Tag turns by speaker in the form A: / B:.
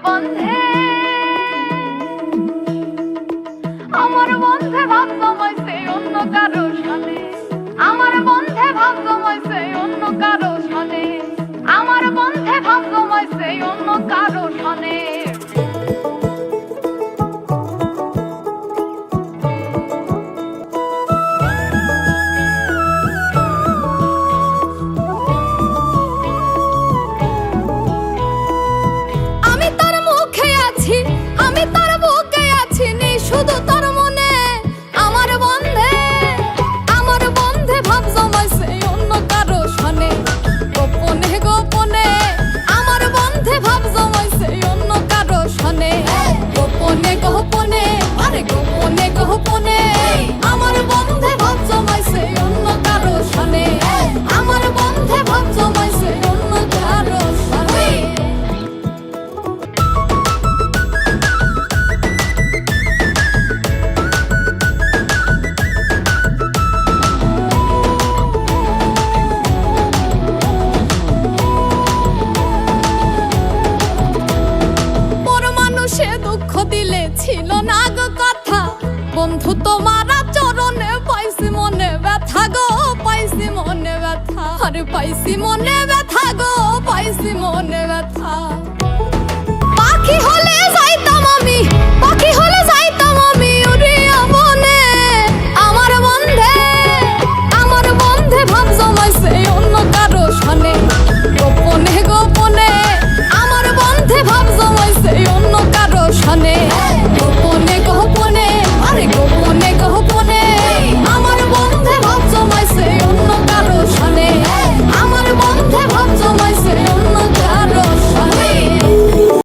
A: বন্ধে আমার বন্ধে ভাব জমাইছে অন্য কারো সাথে, আমার বন্ধে ভাব জমাইছে অন্য কারো সাথে, আমার বন্ধে ভাব জমাইছে অন্য কারো সাথে। শুধু তোর মনে আমার বন্ধে, আমার বন্ধে ভাব জমাইছে অন্য কারো সনে, গোপনে গোপনে আমার বন্ধে ভাব জমাইছে অন্য কারো সনে, গোপনে গোপনে আরে গোপনে গোপনে আমার বন্ধে ভাব জমাইছে অন্য কারো সনে, আমার বন্ধে ভাব জমাইছে অন্য কারো সনে। সে দুঃখ দিলে ছিল না গো কথা, বন্ধু তোমার চরণে পাইছি মনে ব্যথা গো, পাইছি মনে ব্যথা, আরে পাইছি মনে ব্যথা গো, পাইছি মনে ব্যথা।